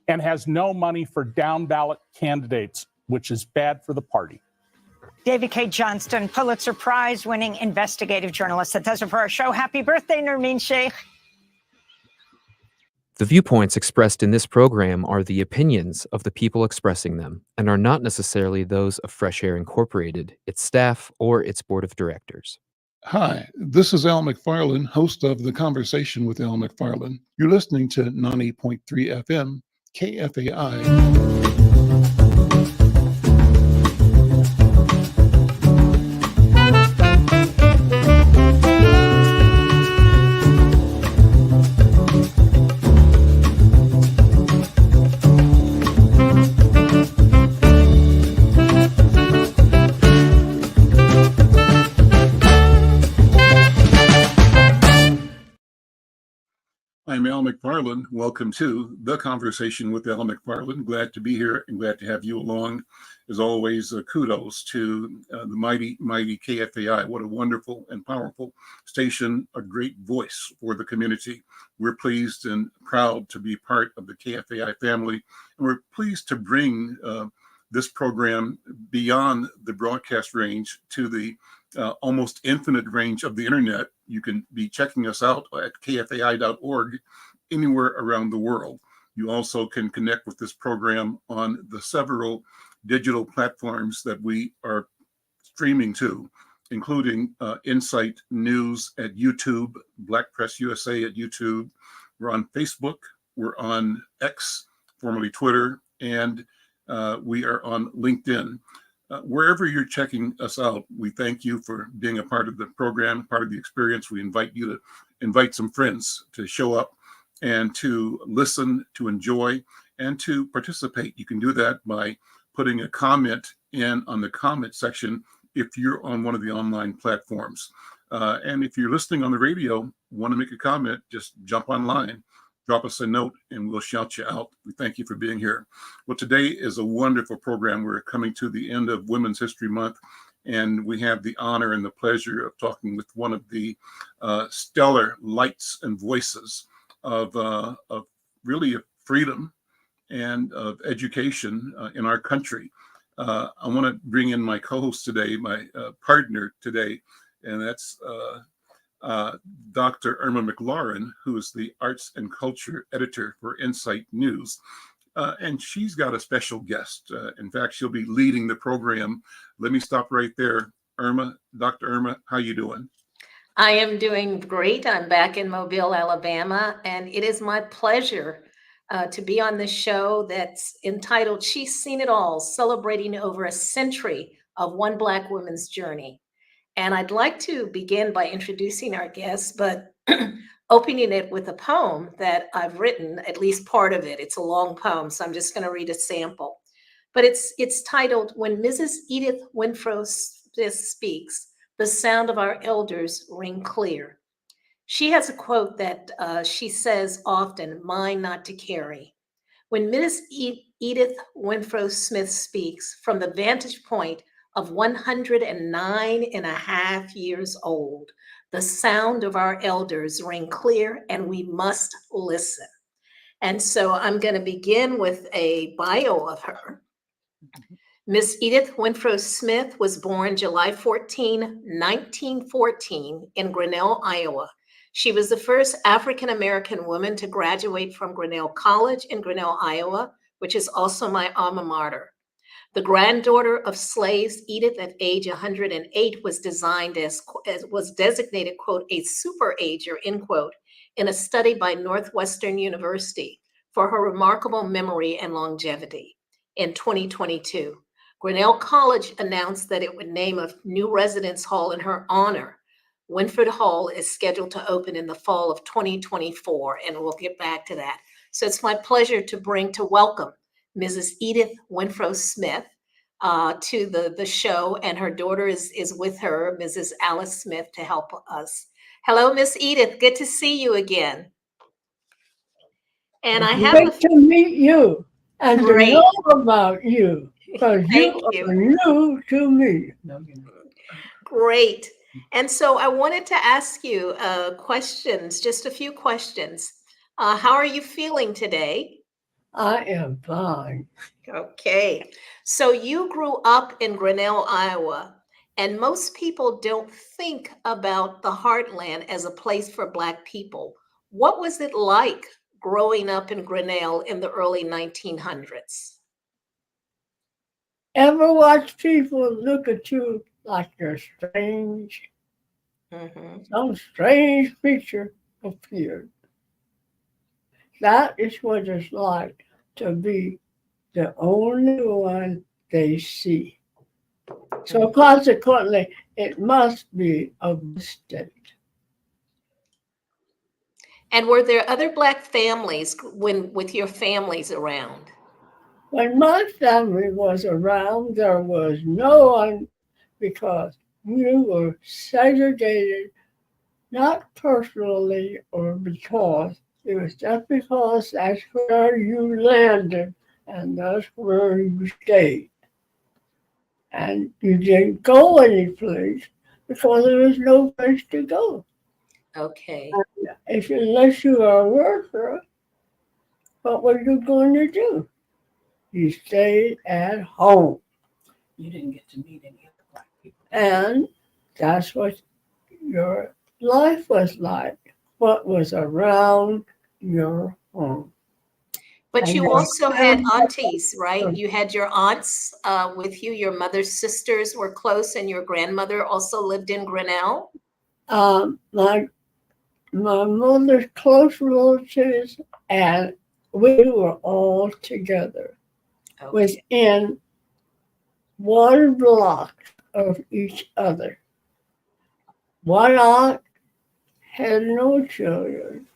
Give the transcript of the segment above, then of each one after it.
and has no money for down ballot candidates, which is bad for the party. David K. Johnston, Pulitzer Prize winning investigative journalist. That does it for our show. Happy birthday, Nermeen Sheikh. The viewpoints expressed in this program are the opinions of the people expressing them and are not necessarily those of Fresh Air Incorporated, its staff, or its board of directors. Hi, this is Al McFarlane, host of The Conversation with Al McFarlane. You're listening to 90.3 FM, KFAI. I'm Al McFarlane. Welcome to The Conversation with Al McFarlane. Glad to be here and glad to have you along. As always, kudos to the mighty KFAI. What a wonderful and powerful station, a great voice for the community. We're pleased and proud to be part of the KFAI family, and we're pleased to bring this program beyond the broadcast range to the almost infinite range of the internet. You can be checking us out at kfai.org anywhere around the world. You also can connect with this program on the several digital platforms that we are streaming to, including Insight News at YouTube, Black Press USA at YouTube. We're on Facebook, we're on X, formerly Twitter, and we are on LinkedIn. Wherever you're checking us out, we thank you for being a part of the program, part of the experience. We invite you to invite some friends to show up and to listen, to enjoy, and to participate. You can do that by putting a comment in on the comment section if you're on one of the online platforms. And if you're listening on the radio, want to make a comment, just jump online. Drop us a note and we'll shout you out. We thank you for being here. Well, today is a wonderful program. We're coming to the end of Women's History Month, and we have the honor and the pleasure of talking with one of the stellar lights and voices of really freedom and of education in our country. I want to bring in my co-host today, my partner today, and that's Dr. Irma McLaurin, who is the Arts and Culture Editor for Insight News. And she's got a special guest. In fact, she'll be leading the program. Let me stop right there. Irma, Dr. Irma, how you doing? I am doing great. I'm back in Mobile, Alabama, and it is my pleasure to be on this show that's entitled She's Seen It All, celebrating over a century of one Black woman's journey. And I'd like to begin by introducing our guest, but opening it with a poem that I've written, at least part of it. It's a long poem, so I'm just going to read a sample. But it's titled, When Mrs. Edith Renfrow Smith Speaks, the Sound of Our Elders Ring Clear. She has a quote that she says often, mine not to carry. When Mrs. Edith Renfrow Smith speaks from the vantage point of 109 and a half years old, the sound of our elders ring clear and we must listen. And so I'm going to begin with a bio of her. Miss Edith Renfrow Smith was born July 14, 1914 in Grinnell, Iowa. She was the first African-American woman to graduate from Grinnell College in Grinnell, Iowa, which is also my alma mater. The granddaughter of slaves, Edith, at age 108, was designated, quote, a super ager, end quote, in a study by Northwestern University for her remarkable memory and longevity. In 2022, Grinnell College announced that it would name a new residence hall in her honor. Winford Hall is scheduled to open in the fall of 2024, and we'll get back to that. So it's my pleasure to welcome Mrs. Edith Renfrow Smith to the show, and her daughter is with her, Mrs. Alice Smith, to help us. Hello, Miss Edith. Good to see you again. And I have great to meet you and to know about you, because you are new to me. Great. And so I wanted to ask you questions, just a few questions. How are you feeling today? I am fine. Okay. So you grew up in Grinnell, Iowa, and most people don't think about the heartland as a place for Black people. What was it like growing up in Grinnell in the early 1900s? Ever watch people look at you like you're strange? Mhm. Some strange creature appeared. That is what it's like to be the only one they see. So consequently, it must be a mistake. And were there other Black families with your families around? When my family was around, there was no one because we were segregated, not personally or because it was just because that's where you landed and that's where you stayed. And you didn't go anyplace because there was no place to go. Okay. Unless you are a worker, what were you going to do? You stayed at home. You didn't get to meet any other Black people. And that's what your life was like, what was around your home. But And you your also had family- aunties, right? You had your aunts with you. Your mother's sisters were close, and your grandmother also lived in Grinnell. My mother's close relatives, and we were all together Okay. within 1 block of each other. One aunt had no children,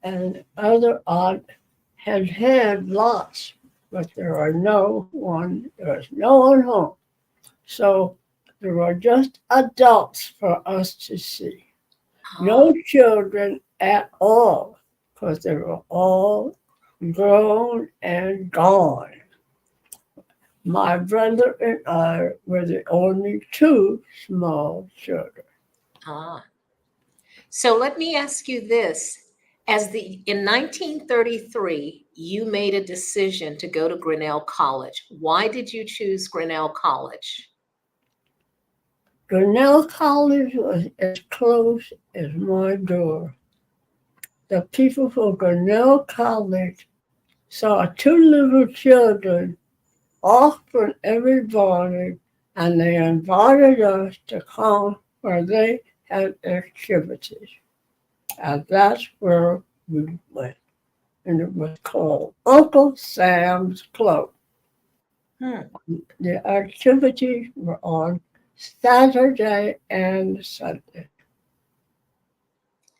and the other aunt had lots, but there was no one home. So there were just adults for us to see. No children at all, because they were all grown and gone. My brother and I were the only 2 small children. So let me ask you this. In 1933, you made a decision to go to Grinnell College. Why did you choose Grinnell College? Grinnell College was as close as my door. The people from Grinnell College saw 2 little children off from everybody, and they invited us to come where they had activities. And that's where we went. And it was called Uncle Sam's Club. The activities were on Saturday and Sunday.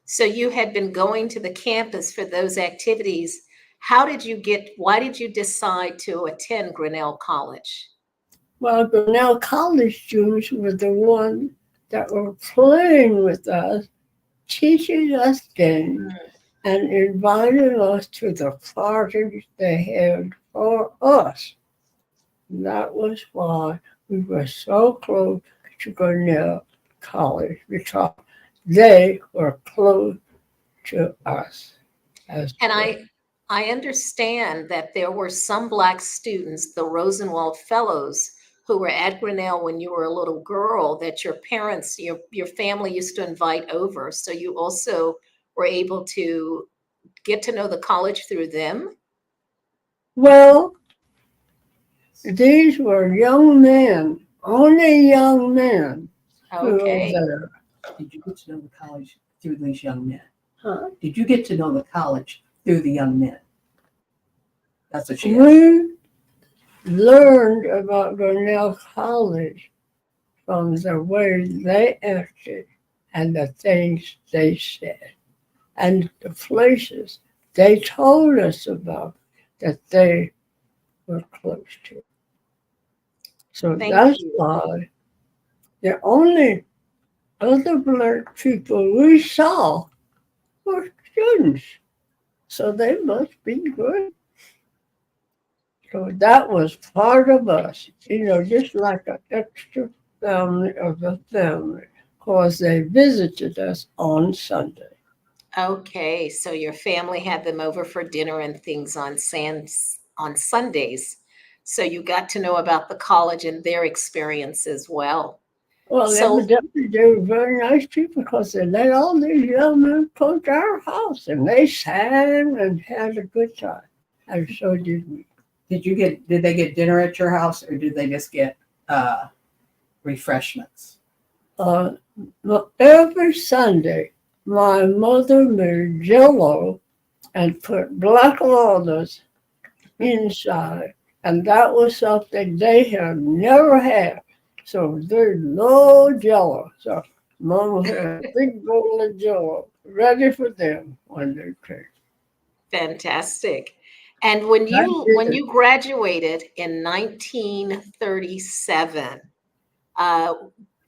So you had been going to the campus for those activities. Why did you decide to attend Grinnell College? Well, Grinnell College students were the ones that were playing with us, teaching us games, and inviting us to the parties they had for us. And that was why we were so close to Grinnell College, because they were close to us. And I understand that there were some Black students, the Rosenwald Fellows, who were at Grinnell when you were a little girl, that your parents, your family used to invite over. So you also were able to get to know the college through them? Well, these were young men, only young men who were Okay. there. Did you get to know the college through these young men? Huh? Did you get to know the college through the young men? That's what she asked. We learned about Grinnell College from the way they acted and the things they said and the places they told us about that they were close to. So Thank that's you. why the only other Black people we saw were students. So they must be good. So that was part of us, just like an extra family of the family, because they visited us on Sunday. Okay, so your family had them over for dinner and things on Sundays. So you got to know about the college and their experience as well. Well, So evidently they were very nice people because they let all these young men come to our house and they sang and had a good time. And so did we. Did they get dinner at your house, or did they just get refreshments? Every Sunday, my mother made Jello and put black walnuts inside, and that was something they had never had. So there's no Jello. So Mama had a big bowl of Jello ready for them when they came. fantastic. And when you graduated in 1937,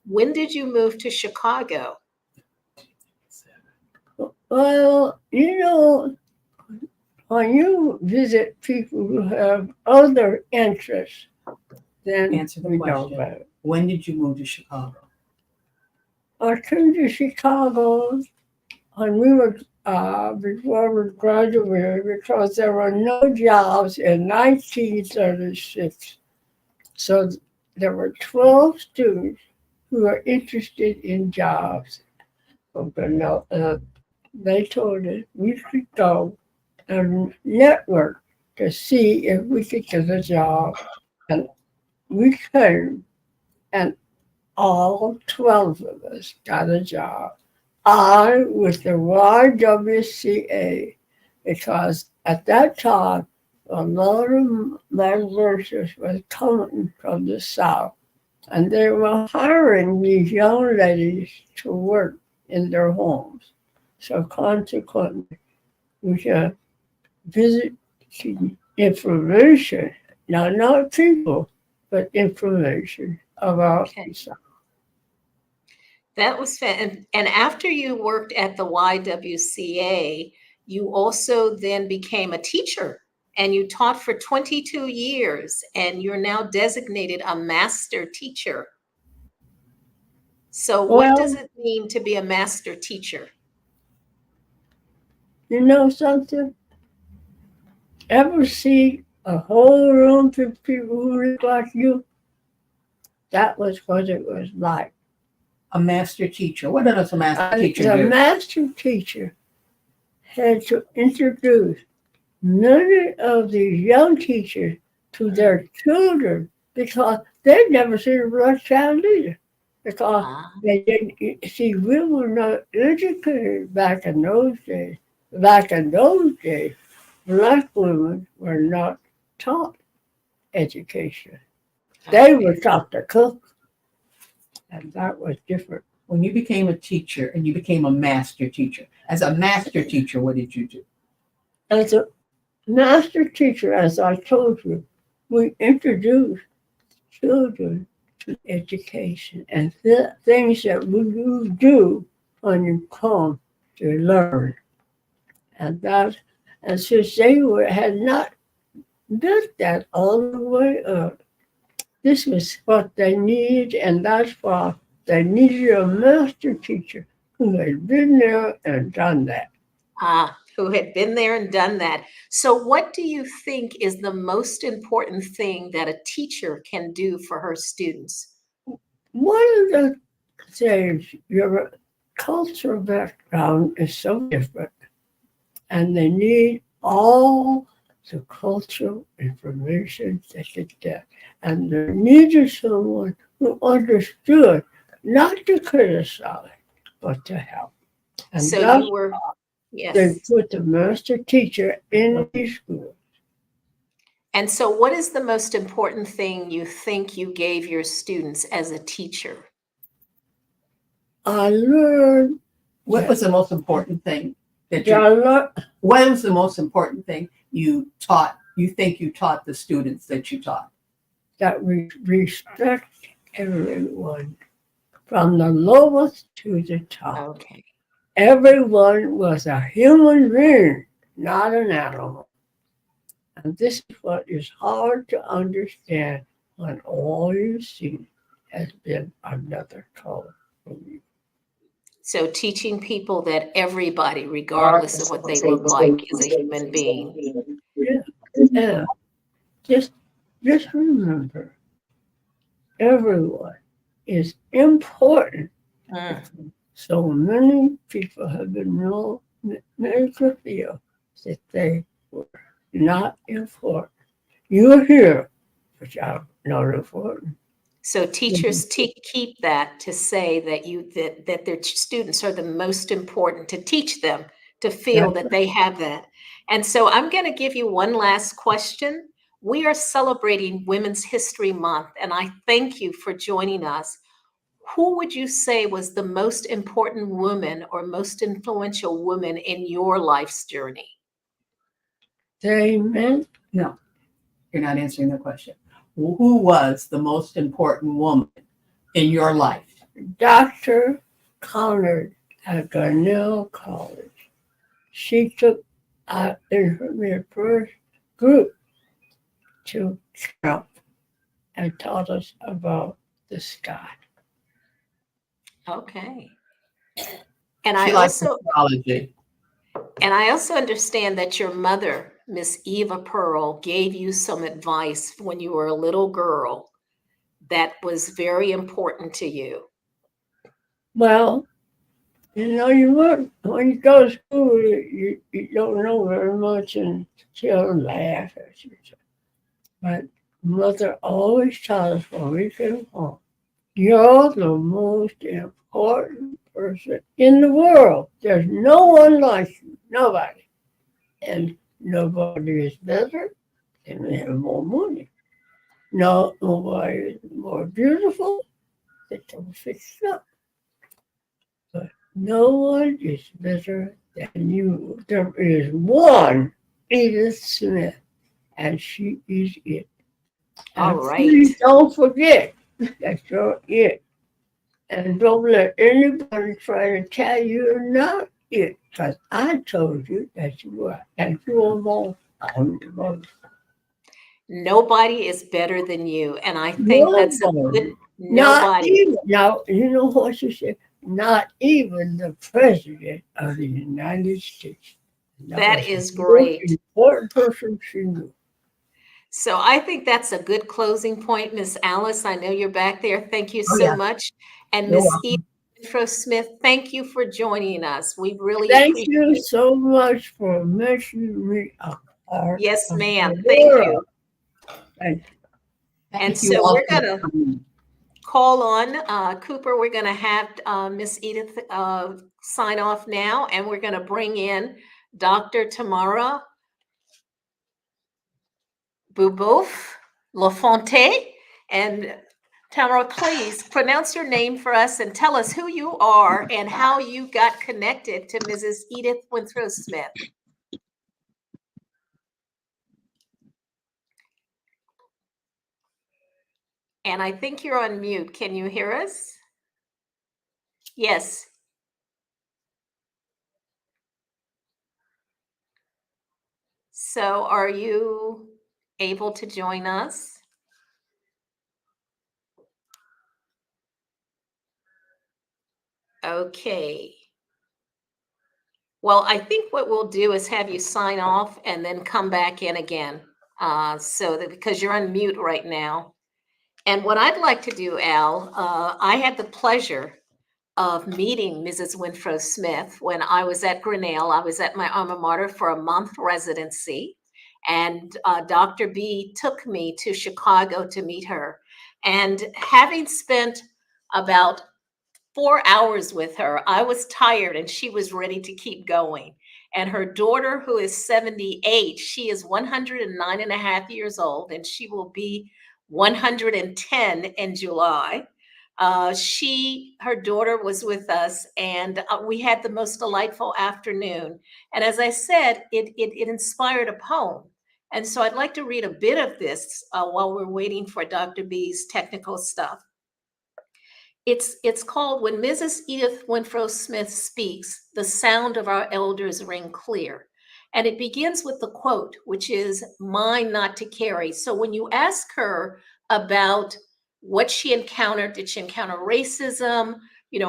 when did you move to Chicago? Well, when you visit people who have other interests, then Answer the we know question. about it. When did you move to Chicago? I came to Chicago when we were before we graduated because there were no jobs in 1936. So there were 12 students who were interested in jobs. They told us we could go and network to see if we could get a job. And we came, and all 12 of us got a job. I with the YWCA, because at that time, a lot of migrants were coming from the South, and they were hiring these young ladies to work in their homes. So consequently, we can visit information, now not people, but information about Okay. the South. That was and after you worked at the YWCA, you also then became a teacher and you taught for 22 years and you're now designated a master teacher. So what does Well, it mean to be a master teacher? you know something? Ever see a whole room of people who look like you? That was what it was like. A master teacher. What does a master teacher The do? master teacher had to introduce many of these young teachers to their children because they'd never seen a black child either. Because Ah, they didn't see, we were not educated back in those days. Back in those days, black women were not taught education. They were taught to cook, and that was different. When you became a teacher and you became a master teacher, as a master teacher, what did you do? As a master teacher, as I told you, we introduced children to education and things that you do when you come to learn. And since they had not built that all the way up, this was what they needed, and that's why they needed a master teacher who had been there and done that. who had been there and done that. So what do you think is the most important thing that a teacher can do for her students? One of the things, your cultural background is so different, and they need all the cultural information they could get. And they needed someone who understood, not to criticize, but to help. And So that's you were, they yes. put the master teacher in these schools. And so what is the most important thing you think you gave your students as a teacher? I learned What was the most important thing that that you, what was the most important thing you taught, you think you taught the students that you taught? that we respect everyone, from the lowest to the top. Okay. Everyone was a human being, not an animal. And this is what is hard to understand when all you see has been another color from you. So teaching people that everybody, regardless of what they look like, is a human being. Yeah. Just remember, everyone is important. Mm. So many people have been made to feel that they were not important. You're here, but you're not important. So teachers keep that to say that their students are the most important, to teach them to feel that they have that. And so I'm going to give you one last question. We are celebrating Women's History Month, and I thank you for joining us. Who would you say was the most important woman or most influential woman in your life's journey? They meant No, you're not answering the question. Who was the most important woman in your life? Dr. Connard at Grinnell College. She took out in her first group to camp and taught us about the sky. Okay. And She I likes also astrology. And I also understand that your mother, Miss Eva Pearl, gave you some advice when you were a little girl that was very important to you. Well, you weren't, when you go to school, you don't know very much and children laugh at you. But mother always taught us when we came home, you're the most important person in the world. There's no one like you, nobody. And nobody is better and they have more money. No, nobody is more beautiful. They can fix it up. But no one is better than you. There is one Edith Smith, and she is it. All And right. please don't forget that you're it. And don't let anybody try to tell you you're not it, because I told you that you were. And you are more. I'm the most. Nobody is better than you. And I think that's a good Not nobody. even. Now, you know what you said? Not even the president of the United States. That was is the most great. important person she knew. So I think that's a good closing point, Miss Alice. I know you're back there. Thank you so yeah. much. And You're Miss welcome. Edith Renfrow Smith, thank you for joining us. We really Thank appreciate you it. so much for making me a part Yes, of ma'am. the Thank world. you. Thank you. And Thank you so all we're for gonna coming. call on Cooper. We're going to have Miss Edith sign off now, and we're going to bring in Dr. Tamara Bubouf Lafonte. And Tamara, please pronounce your name for us and tell us who you are and how you got connected to Mrs. Edith Renfrow Smith. And I think you're on mute. Can you hear us? Yes. So are you able to join us? Okay. Well, I think what we'll do is have you sign off and then come back in again. So that because you're on mute right now. And what I'd like to do, Al, I had the pleasure of meeting Mrs. Renfrow Smith when I was at Grinnell. I was at my alma mater for a month residency, and Dr. B took me to Chicago to meet her. And having spent about 4 hours with her, I was tired and she was ready to keep going. And her daughter, who is 78, she is 109 and a half years old, and she will be 110 in July. Her daughter was with us, and we had the most delightful afternoon. And as I said, it inspired a poem. And so I'd like to read a bit of this while we're waiting for Dr. B's technical stuff. It's called When Mrs. Edith Renfrow Smith Speaks, the Sound of Our Elders Ring Clear. And it begins with the quote, which is mine not to carry. So when you ask her about what she encountered, did she encounter racism?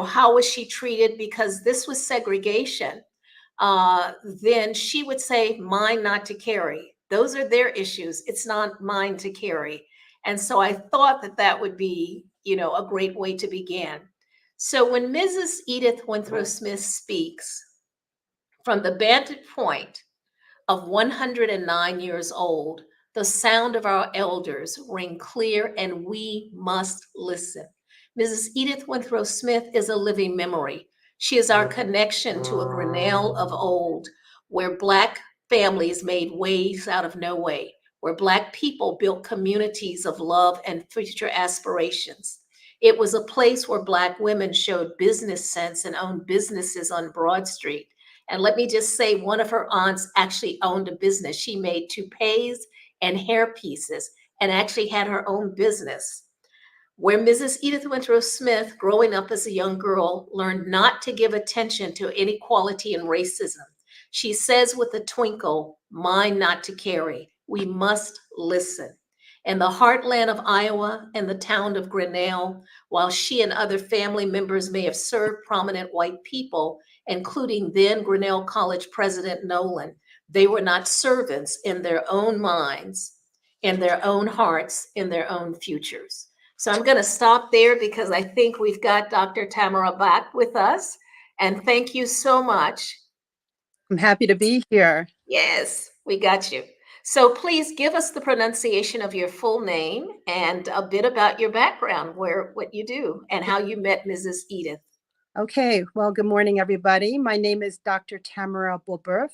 how was she treated? Because this was segregation. Then she would say, mine not to carry. Those are their issues. It's not mine to carry. And so I thought that that would be, a great way to begin. So when Mrs. Edith Renfrow Smith speaks from the vantage point of 109 years old, the sound of our elders ring clear and we must listen. Mrs. Edith Renfrow Smith is a living memory. She is our connection to a Grinnell of old, where Black families made ways out of no way, where Black people built communities of love and future aspirations. It was a place where Black women showed business sense and owned businesses on Broad Street. And let me just say, one of her aunts actually owned a business. She made toupees and hair pieces and actually had her own business. Where Mrs. Edith Renfrow Smith, growing up as a young girl, learned not to give attention to inequality and racism. She says with a twinkle, mine not to carry. We must listen. In the heartland of Iowa and the town of Grinnell, while she and other family members may have served prominent white people, including then Grinnell College President Nolan, they were not servants in their own minds, in their own hearts, in their own futures. So I'm going to stop there because I think we've got Dr. Tamara back with us. And thank you so much. I'm happy to be here. Yes, we got you. So please give us the pronunciation of your full name and a bit about your background, what you do, and how you met Mrs. Edith. Okay, well, good morning, everybody. My name is Dr. Tamara Bulberf,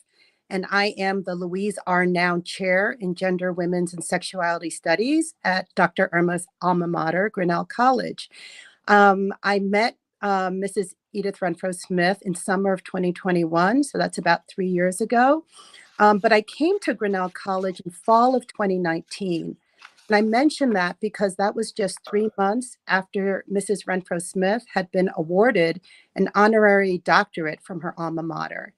and I am the Louise R. Noun Chair in Gender, Women's, and Sexuality Studies at Dr. Irma's alma mater, Grinnell College. I met Mrs. Edith Renfrow Smith in summer of 2021, so that's about 3 years ago. But I came to Grinnell College in fall of 2019. And I mention that because that was just 3 months after Mrs. Renfrow Smith had been awarded an honorary doctorate from her alma mater.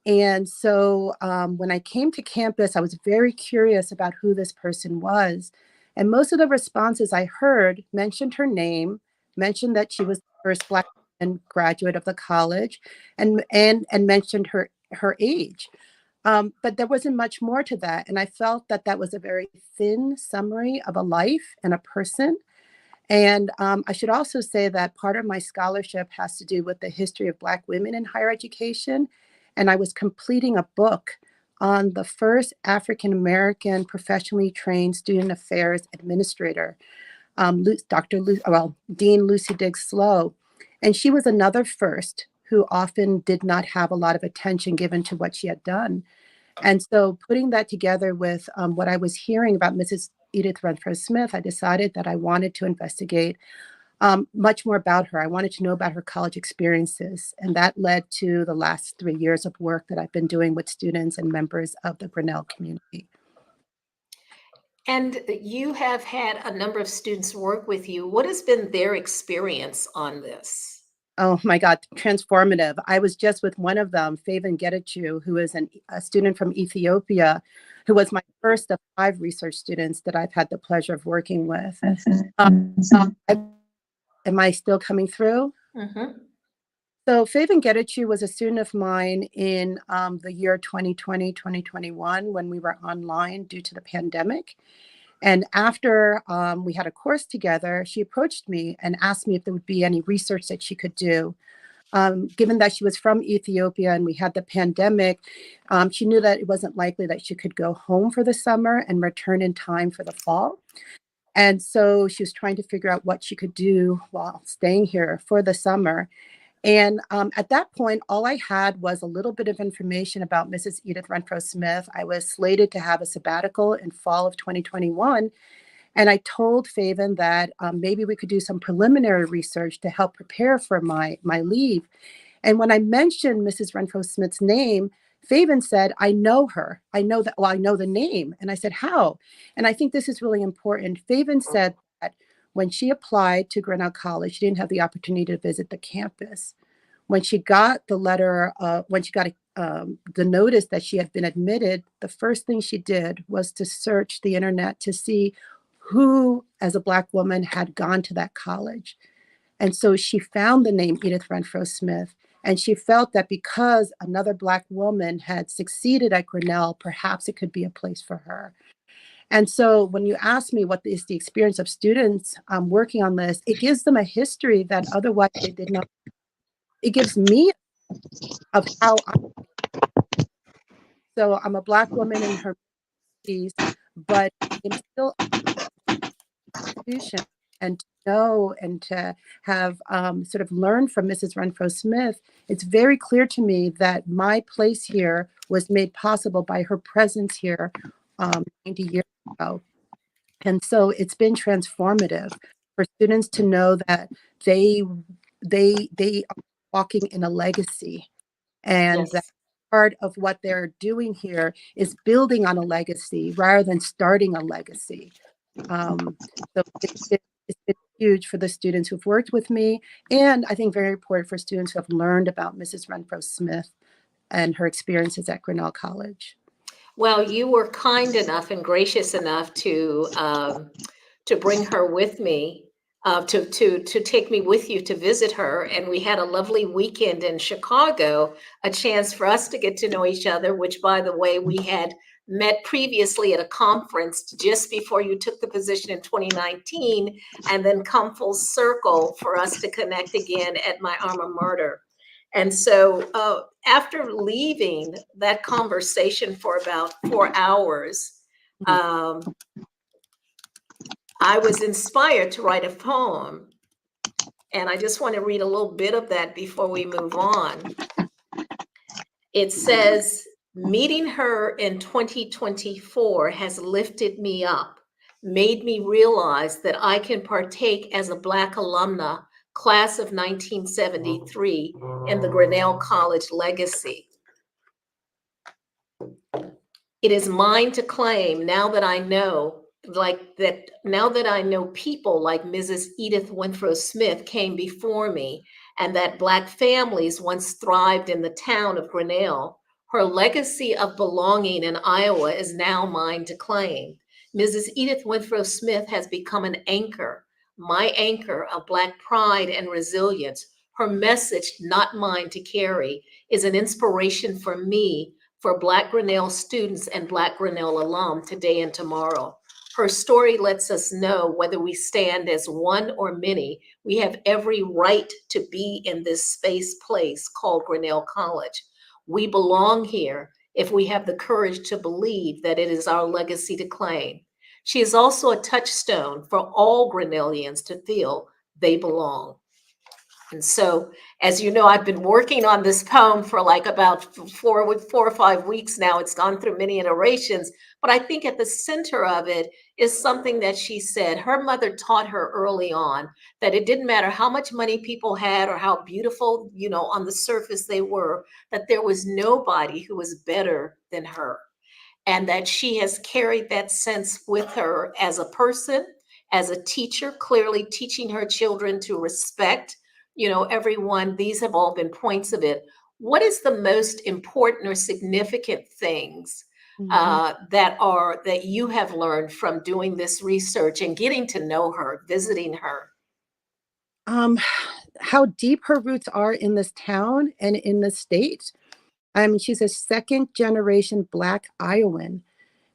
And so when I came to campus, I was very curious about who this person was. And most of the responses I heard mentioned her name, mentioned that she was the first Black woman graduate of the college, and mentioned her age. But there wasn't much more to that. And I felt that that was a very thin summary of a life and a person. And I should also say that part of my scholarship has to do with the history of Black women in higher education. And I was completing a book on the first African-American professionally trained student affairs administrator, Dean Lucy Diggs Slow. And she was another first who often did not have a lot of attention given to what she had done. And so putting that together with what I was hearing about Mrs. Edith Renfrow Smith, I decided that I wanted to investigate much more about her. I wanted to know about her college experiences. And that led to the last 3 years of work that I've been doing with students and members of the Grinnell community. And you have had a number of students work with you. What has been their experience on this? Oh my God, transformative. I was just with one of them, Faven Getachew, who is a student from Ethiopia, who was my first of 5 research students that I've had the pleasure of working with. Am I still coming through? Mm-hmm. So Faven Getachew was a student of mine in the year 2020, 2021, when we were online due to the pandemic. And after we had a course together, she approached me and asked me if there would be any research that she could do. Given that she was from Ethiopia and we had the pandemic, she knew that it wasn't likely that she could go home for the summer and return in time for the fall. And so she was trying to figure out what she could do while staying here for the summer. And at that point, all I had was a little bit of information about Mrs. Edith Renfrow Smith. I was slated to have a sabbatical in fall of 2021. And I told Faven that maybe we could do some preliminary research to help prepare for my leave. And when I mentioned Mrs. Renfrow Smith's name, Faven said, I know her. I know the name. And I said, how? And I think this is really important. Faven said that when she applied to Grinnell College, she didn't have the opportunity to visit the campus. When she got the letter, the notice that she had been admitted, the first thing she did was to search the internet to see who, as a Black woman, had gone to that college. And so she found the name Edith Renfrow Smith, and she felt that because another Black woman had succeeded at Grinnell, perhaps it could be a place for her. And so when you ask me what is the experience of students working on this, it gives them a history that otherwise they did not. It gives me of how I'm a Black woman in her 50s, but I'm still institution, and to know and to have sort of learned from Mrs. Renfrow Smith, it's very clear to me that my place here was made possible by her presence here 90 years ago. And so it's been transformative for students to know that they are walking in a legacy, and that Yes. part of what they're doing here is building on a legacy rather than starting a legacy. So it's been huge for the students who've worked with me, and I think very important for students who have learned about Mrs. Renfrow Smith and her experiences at Grinnell College. Well, you were kind enough and gracious enough to bring her with me, to take me with you to visit her, and we had a lovely weekend in Chicago, a chance for us to get to know each other. Which, by the way, we had met previously at a conference just before you took the position in 2019, and then come full circle for us to connect again at my alma mater. And so after leaving that conversation for about 4 hours, I was inspired to write a poem. And I just want to read a little bit of that before we move on. It says, meeting her in 2024 has lifted me up, made me realize that I can partake as a Black alumna, class of 1973, in the Grinnell College legacy. It is mine to claim now that I know, people like Mrs. Edith Renfrow Smith came before me, and that Black families once thrived in the town of Grinnell. Her legacy of belonging in Iowa is now mine to claim. Mrs. Edith Renfrow Smith has become an anchor, my anchor of Black pride and resilience. Her message, not mine to carry, is an inspiration for me, for Black Grinnell students and Black Grinnell alum today and tomorrow. Her story lets us know whether we stand as one or many, we have every right to be in this place called Grinnell College. We belong here if we have the courage to believe that it is our legacy to claim. She is also a touchstone for all Grinnellians to feel they belong. And so, as you know, I've been working on this poem for like about 4 or 5 weeks now. It's gone through many iterations, but I think at the center of it is something that she said. Her mother taught her early on that it didn't matter how much money people had or how beautiful, on the surface they were, that there was nobody who was better than her. And that she has carried that sense with her as a person, as a teacher, clearly teaching her children to respect everyone. These have all been points of it. What is the most important or significant things that you have learned from doing this research and getting to know her, visiting her? How deep her roots are in this town and in the state. I mean, she's a second generation Black Iowan.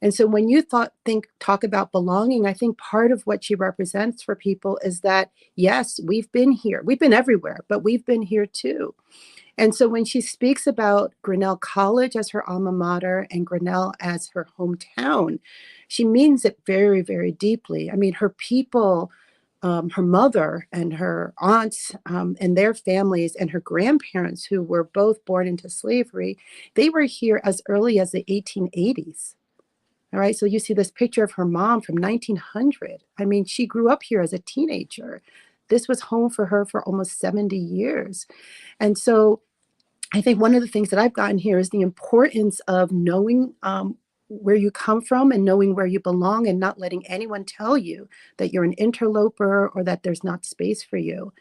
And so when you talk about belonging, I think part of what she represents for people is that, yes, we've been here. We've been everywhere, but we've been here too. And so when she speaks about Grinnell College as her alma mater and Grinnell as her hometown, she means it very, very deeply. I mean, her people, her mother and her aunts and their families and her grandparents, who were both born into slavery, they were here as early as the 1880s. All right. So you see this picture of her mom from 1900. I mean, she grew up here as a teenager. This was home for her for almost 70 years. And so I think one of the things that I've gotten here is the importance of knowing where you come from and knowing where you belong and not letting anyone tell you that you're an interloper or that there's not space for you.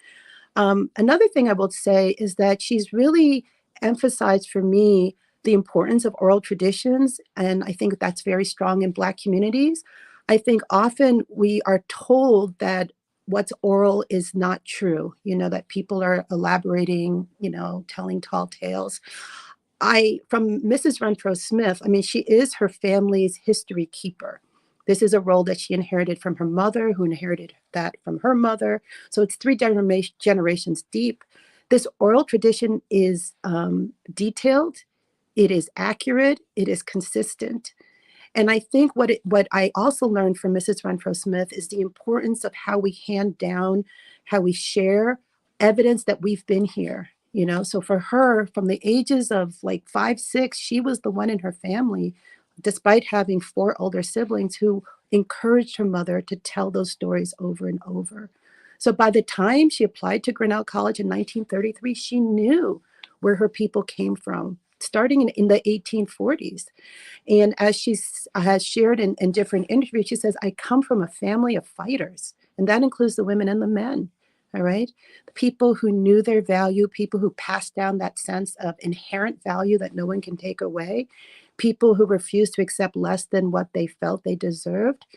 Another thing I will say is that she's really emphasized for me the importance of oral traditions. And I think that's very strong in Black communities. I think often we are told that what's oral is not true, that people are elaborating, telling tall tales. From Mrs. Renfrow Smith, I mean, she is her family's history keeper. This is a role that she inherited from her mother, who inherited that from her mother. So it's three generations deep. This oral tradition is detailed, it is accurate, it is consistent. And I think what I also learned from Mrs. Renfrow Smith is the importance of how we hand down, how we share evidence that we've been here. So for her, from the ages of like 5, 6, she was the one in her family, despite having 4 older siblings, who encouraged her mother to tell those stories over and over. So by the time she applied to Grinnell College in 1933, she knew where her people came from, starting in the 1840s. And as she has shared in different interviews, she says, I come from a family of fighters, and that includes the women and the men. All right. The people who knew their value, people who passed down that sense of inherent value that no one can take away, people who refused to accept less than what they felt they deserved.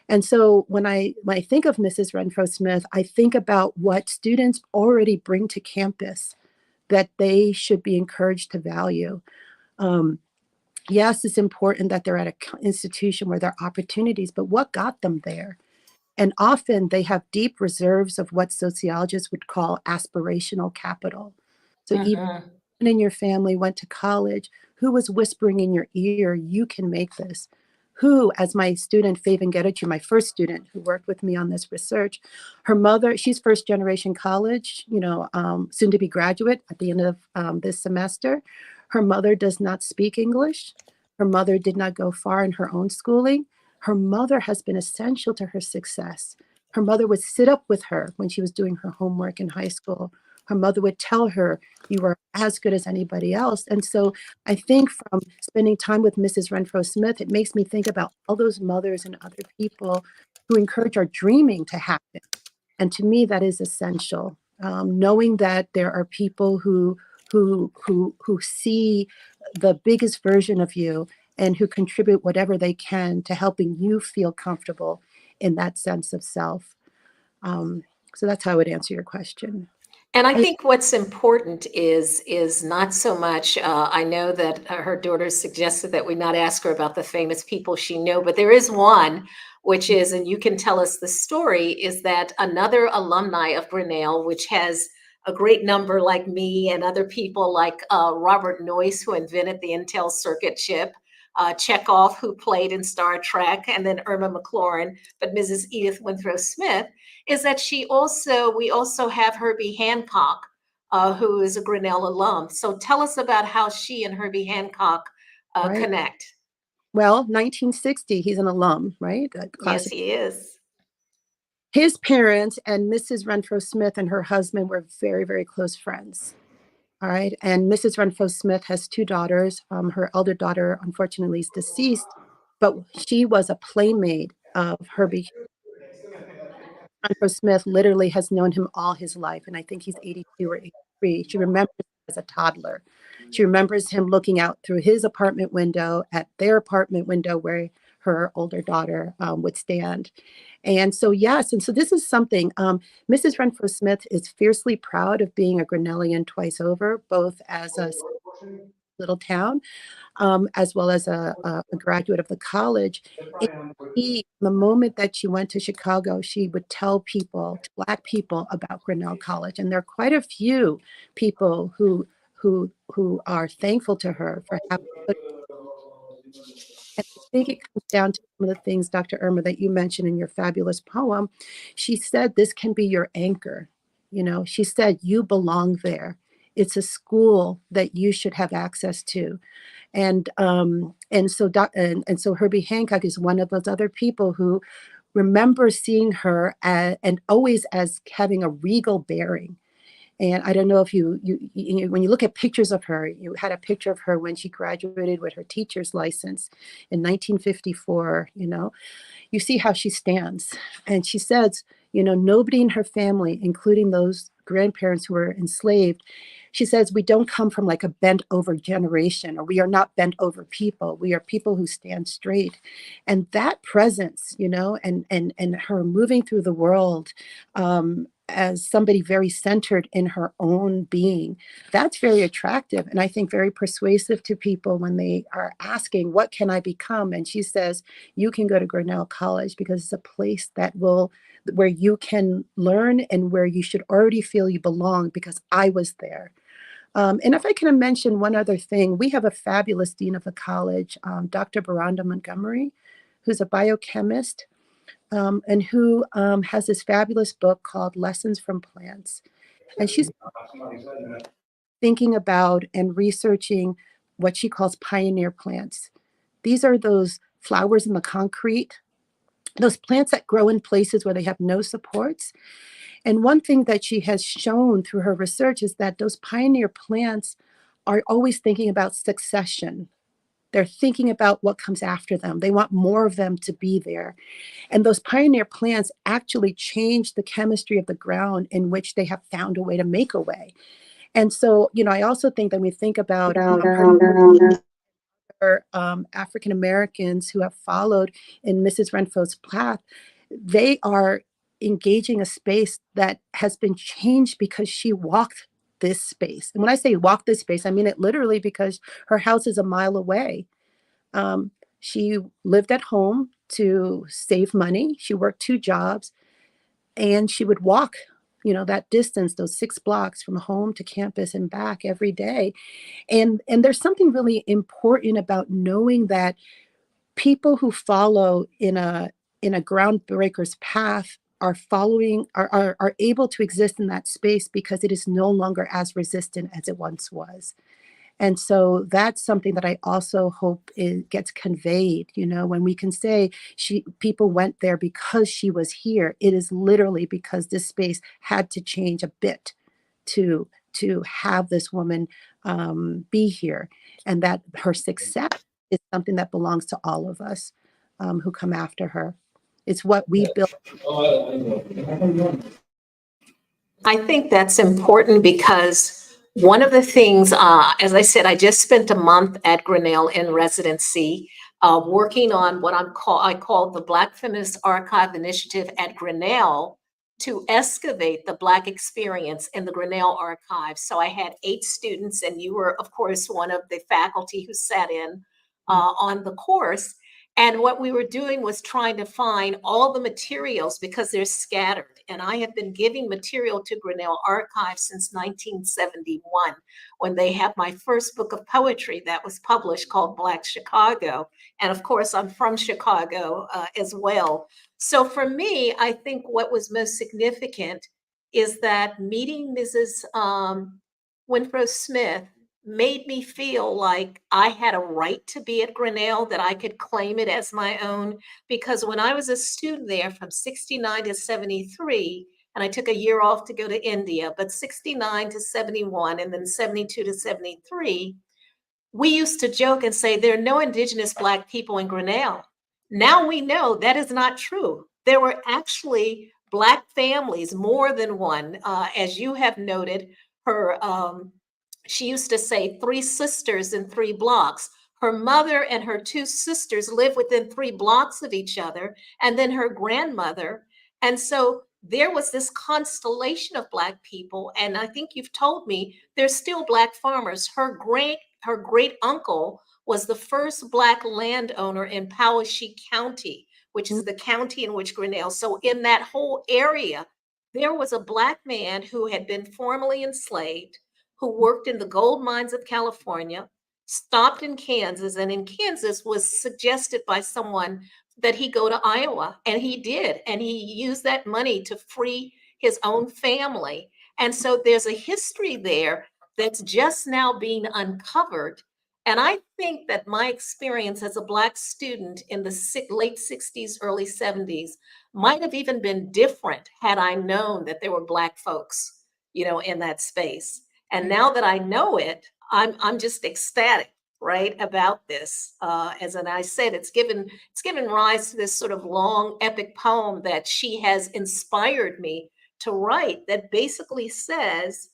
And so when I think of Mrs. Renfrow Smith, I think about what students already bring to campus that they should be encouraged to value. Yes, it's important that they're at an institution where there are opportunities, but what got them there? And often they have deep reserves of what sociologists would call aspirational capital. So even in your family went to college, who was whispering in your ear, you can make this? Who, as my student, Faven Getachew, my first student who worked with me on this research, her mother, she's first generation college, soon to be graduate at the end of this semester. Her mother does not speak English. Her mother did not go far in her own schooling. Her mother has been essential to her success. Her mother would sit up with her when she was doing her homework in high school. Her mother would tell her, you are as good as anybody else. And so I think from spending time with Mrs. Renfrow Smith, it makes me think about all those mothers and other people who encourage our dreaming to happen. And to me, that is essential. Knowing that there are people who see the biggest version of you and who contribute whatever they can to helping you feel comfortable in that sense of self. So that's how I would answer your question. And I think what's important is not so much, I know that her daughter suggested that we not ask her about the famous people she knew, but there is one, which is, and you can tell us the story, is that another alumni of Grinnell, which has a great number like me and other people like Robert Noyce, who invented the Intel circuit chip, Chekhov, who played in Star Trek, and then Irma McLaurin, but Mrs. Edith Renfrow Smith, is that we also have Herbie Hancock, who is a Grinnell alum. So tell us about how she and Herbie Hancock Right. connect. Well, 1960, he's an alum, right? Yes, he is. His parents and Mrs. Renfrow Smith and her husband were very, very close friends. All right. And Mrs. Renfrow Smith has 2 daughters. Her elder daughter, unfortunately, is deceased, but she was a playmate of Herbie. Renfrow Smith literally has known him all his life, and I think he's 82 or 83. She remembers him as a toddler. She remembers him looking out through his apartment window at their apartment window where her older daughter would stand. And so, yes, and so this is something, Mrs. Renfrow Smith is fiercely proud of being a Grinnellian twice over, both as a little town, as well as a graduate of the college. The moment that she went to Chicago, she would tell people, Black people, about Grinnell College. And there are quite a few people who are thankful to her for having put. And I think it comes down to some of the things, Dr. Irma, that you mentioned in your fabulous poem. She said, this can be your anchor. She said, you belong there. It's a school that you should have access to. And so Herbie Hancock is one of those other people who remember seeing her and always as having a regal bearing. And I don't know if you when you look at pictures of her, you had a picture of her when she graduated with her teacher's license in 1954. You see how she stands, and she says, nobody in her family, including those grandparents who were enslaved, She says, we don't come from like a bent over generation, or we are not bent over people. We are people who stand straight. And that presence, and her moving through the world as somebody very centered in her own being, that's very attractive. And I think very persuasive to people when they are asking, what can I become? And she says, you can go to Grinnell College because it's a place where you can learn and where you should already feel you belong, because I was there. And if I can mention one other thing, we have a fabulous dean of the college, Dr. Veranda Montgomery, who's a biochemist and who has this fabulous book called Lessons from Plants. And she's thinking about and researching what she calls pioneer plants. These are those flowers in the concrete, those plants that grow in places where they have no supports. And one thing that she has shown through her research is that those pioneer plants are always thinking about succession. They're thinking about what comes after them. They want more of them to be there. And those pioneer plants actually change the chemistry of the ground in which they have found a way to make a way. And so, I also think that we think about African Americans who have followed in Mrs. Renfrow's path, they are engaging a space that has been changed because she walked this space. And when I say walk this space, I mean it literally, because her house is a mile away. She lived at home to save money. She worked 2 jobs, and she would walk, that distance, those 6 blocks from home to campus and back every day. And there's something really important about knowing that people who follow in a groundbreaker's path are able to exist in that space because it is no longer as resistant as it once was. And so that's something that I also hope gets conveyed, when we can say people went there because she was here. It is literally because this space had to change a bit to have this woman be here, and that her success is something that belongs to all of us who come after her. It's what we built. I think that's important because one of the things, as I said, I just spent a month at Grinnell in residency, working on what I call the Black Feminist Archive Initiative at Grinnell to excavate the Black experience in the Grinnell archive. So I had 8 students, and you were, of course, one of the faculty who sat in on the course. And what we were doing was trying to find all the materials because they're scattered. And I have been giving material to Grinnell Archive since 1971, when they had my first book of poetry that was published called Black Chicago. And of course, I'm from Chicago as well. So for me, I think what was most significant is that meeting Mrs. Renfrow Smith made me feel like I had a right to be at Grinnell, that I could claim it as my own. Because when I was a student there from 69 to 73, and I took a year off to go to India, but 69 to 71 and then 72 to 73, we used to joke and say there are no Indigenous Black people in Grinnell. Now we know that is not true. There were actually Black families, more than one, as you have noted. She used to say 3 sisters in 3 blocks. Her mother and her 2 sisters live within 3 blocks of each other, and then her grandmother. And so there was this constellation of Black people. And I think you've told me there's still Black farmers. Her great uncle was the first Black landowner in Poweshiek County, which is the county in which Grinnell. So in that whole area, there was a Black man who had been formerly enslaved, who worked in the gold mines of California, stopped in Kansas, and in Kansas was suggested by someone that he go to Iowa, and he did. And he used that money to free his own family. And so there's a history there that's just now being uncovered. And I think that my experience as a Black student in the late 60s, early 70s might have even been different had I known that there were Black folks, in that space. And now that I know it, I'm just ecstatic, right, about this. As I said, it's given rise to this sort of long epic poem that she has inspired me to write, that basically says,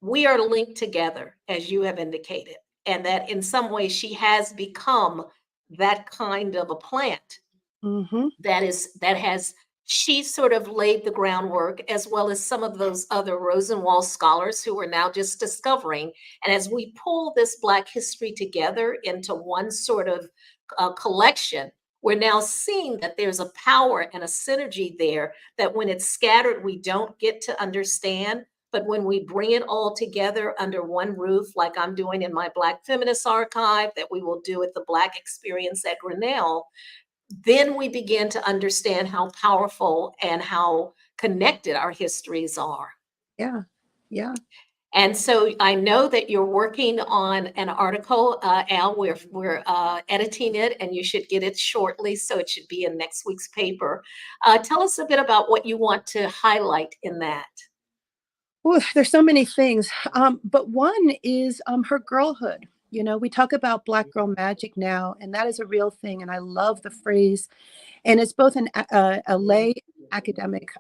we are linked together, as you have indicated, and that in some way she has become that kind of a plant Mm-hmm. that has she sort of laid the groundwork, as well as some of those other Rosenwald scholars who are now just discovering. And as we pull this Black history together into one sort of collection, we're now seeing that there's a power and a synergy there that when it's scattered, we don't get to understand. But when we bring it all together under one roof, like I'm doing in my Black Feminist Archive, that we will do at the Black Experience at Grinnell, then we begin to understand how powerful and how connected our histories are. Yeah. Yeah. And so I know that you're working on an article, Al. We're editing it, and you should get it shortly, so it should be in next week's paper. Tell us a bit about what you want to highlight in that. Well, there's so many things, but one is her girlhood. You know, we talk about Black girl magic now, and that is a real thing. And I love the phrase. And it's both a lay academic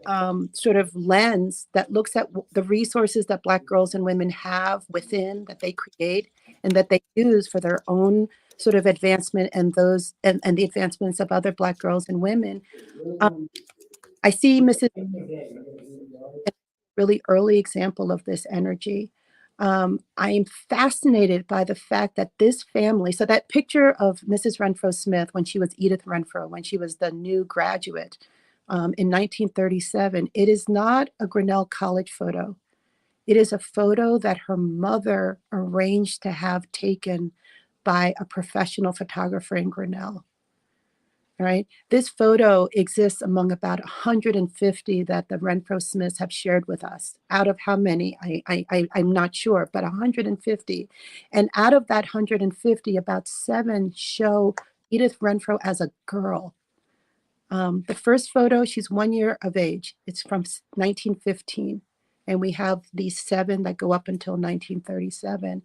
sort of lens that looks at the resources that Black girls and women have within, that they create and that they use for their own sort of advancement and those and the advancements of other Black girls and women. I see Mrs. really early example of this energy. I am fascinated by the fact that this family, so that picture of Mrs. Renfrow Smith when she was Edith Renfrow, when she was the new graduate in 1937, it is not a Grinnell College photo. It is a photo that her mother arranged to have taken by a professional photographer in Grinnell. Right. This photo exists among about 150 that the Renfrow Smiths have shared with us. Out of how many, I'm not sure, but 150. And out of that 150, about 7 show Edith Renfrow as a girl. The first photo, she's 1 year of age. It's from 1915. And we have these 7 that go up until 1937.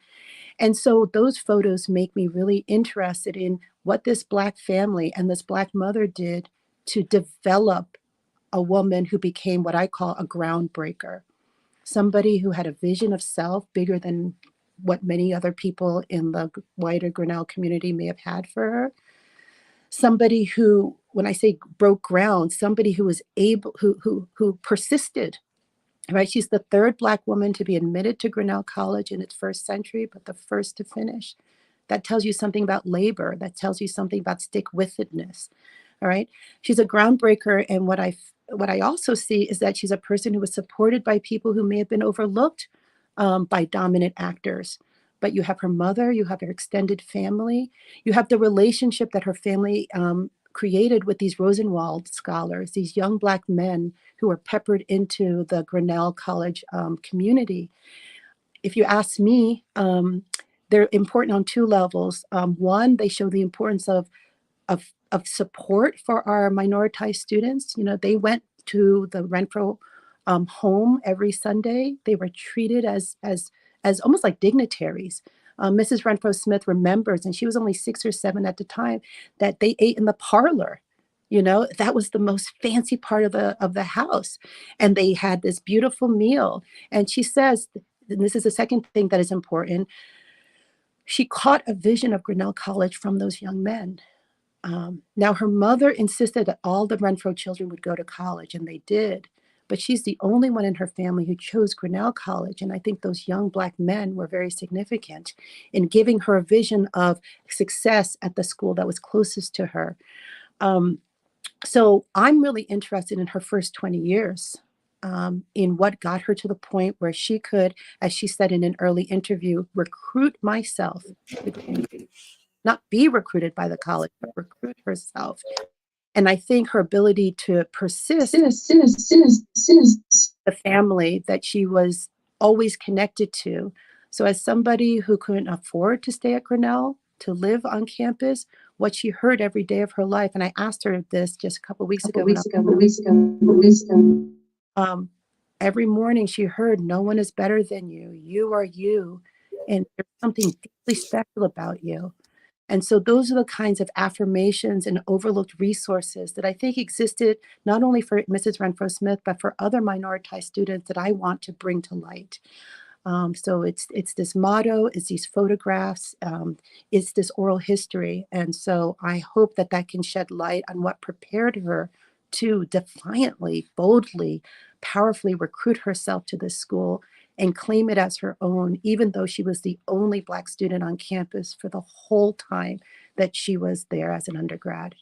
And so those photos make me really interested in what this Black family and this Black mother did to develop a woman who became what I call a groundbreaker, somebody who had a vision of self bigger than what many other people in the wider Grinnell community may have had for her. Somebody who, when I say broke ground, somebody who was able, who persisted. Right, she's the 3rd Black woman to be admitted to Grinnell College in its first century, but the first to finish. That tells you something about labor. That tells you something about stick-with-itness. All right, she's a groundbreaker, and what I also see is that she's a person who was supported by people who may have been overlooked by dominant actors. But you have her mother, you have her extended family, you have the relationship that her family created with these Rosenwald scholars, these young Black men who were peppered into the Grinnell College community. If you ask me, they're important on 2 levels. One, they show the importance of support for our minoritized students. You know, they went to the Renfrow home every Sunday. They were treated as almost like dignitaries. Mrs. Renfrow Smith remembers, and she was only 6 or 7 at the time, that they ate in the parlor. You know, that was the most fancy part of the house. And they had this beautiful meal. And she says, and this is the second thing that is important, she caught a vision of Grinnell College from those young men. Now, her mother insisted that all the Renfrow children would go to college, and they did. But she's the only one in her family who chose Grinnell College. And I think those young Black men were very significant in giving her a vision of success at the school that was closest to her. So I'm really interested in her first 20 years, in what got her to the point where she could, as she said in an early interview, recruit myself, not be recruited by the college, but recruit herself. And I think her ability to persist the family that she was always connected to. So as somebody who couldn't afford to stay at Grinnell, to live on campus, what she heard every day of her life, and I asked her this just a couple of weeks ago. Every morning she heard, no one is better than you. You are you. And there's something deeply special about you. And so those are the kinds of affirmations and overlooked resources that I think existed not only for Mrs. Renfrow Smith, but for other minoritized students that I want to bring to light. So it's this motto, it's these photographs, it's this oral history. And so I hope that that can shed light on what prepared her to defiantly, boldly, powerfully recruit herself to this school and claim it as her own, even though she was the only Black student on campus for the whole time that she was there as an undergrad.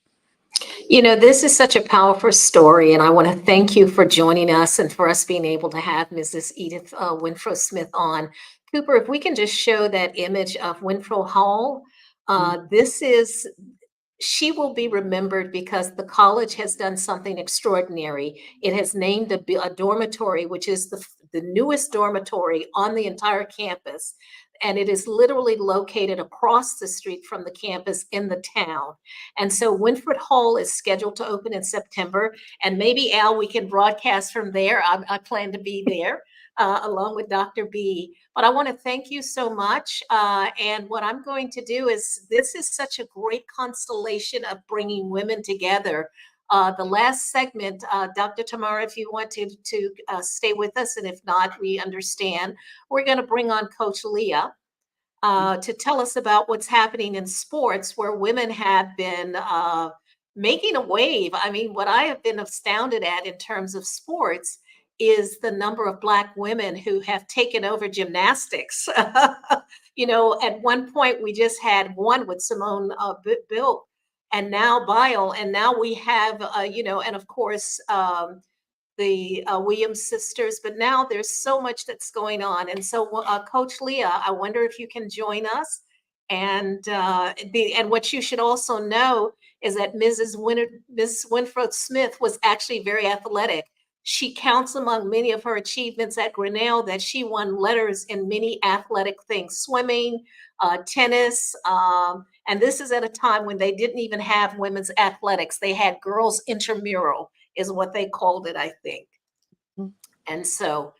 You know, this is such a powerful story, and I want to thank you for joining us and for us being able to have Mrs. Edith Renfrow Smith on. Cooper, if we can just show that image of Renfrow Hall, she will be remembered because the college has done something extraordinary. It has named a dormitory, which is the newest dormitory on the entire campus. And it is literally located across the street from the campus in the town. And so Winfred Hall is scheduled to open in September. And maybe, Al, we can broadcast from there. I plan to be there along with Dr. B. But I want to thank you so much. And what I'm going to do is, this is such a great constellation of bringing women together. The last segment, Dr. Tamara, if you want to stay with us, and if not, we understand. We're going to bring on Coach Leah to tell us about what's happening in sports, where women have been making a wave. I mean, what I have been astounded at in terms of sports is the number of Black women who have taken over gymnastics. You know, at one point we just had one with Simone Bill, and now Bile, and now we have, and of course, the Williams sisters, but now there's so much that's going on. And so, Coach Leah, I wonder if you can join us. And what you should also know is that Miss Renfrow Smith was actually very athletic. She counts among many of her achievements at Grinnell that she won letters in many athletic things, swimming, tennis, and this is at a time when they didn't even have women's athletics. They had girls intramural is what they called it, I think. And so,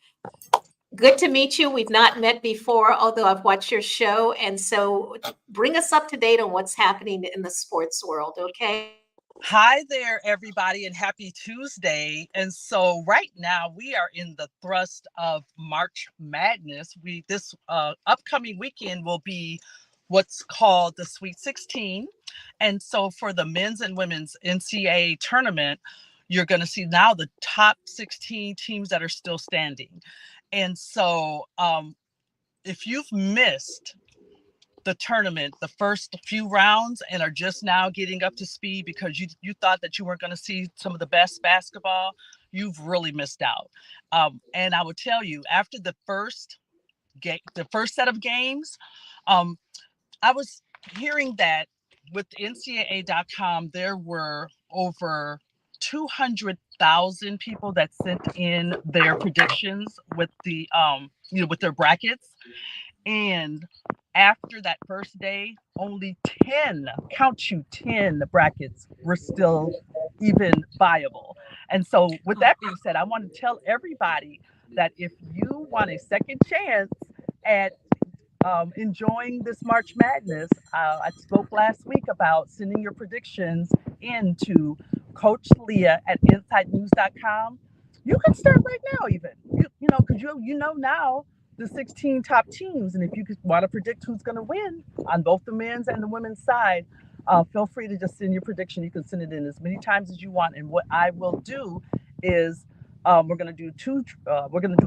good to meet you. We've not met before, although I've watched your show. And so bring us up to date on what's happening in the sports world, okay? Hi there, everybody, and happy Tuesday. And so right now we are in the thrust of March Madness. This upcoming weekend will be what's called the Sweet 16. And so for the men's and women's NCAA tournament, you're going to see now the top 16 teams that are still standing. And so if you've missed the tournament, the first few rounds, and are just now getting up to speed because you thought that you weren't going to see some of the best basketball, you've really missed out. And I would tell you, after the first set of games, I was hearing that with NCAA.com, there were over 200,000 people that sent in their predictions with the with their brackets. And after that first day, only 10 brackets were still even viable. And so with that being said, I want to tell everybody that if you want a second chance at enjoying this March Madness, I spoke last week about sending your predictions into Coach Leah at InsideNews.com. You can start right now, even because you know now the 16 top teams, and if you want to predict who's going to win on both the men's and the women's side, feel free to just send your prediction. You can send it in as many times as you want, and what I will do is we're going to do a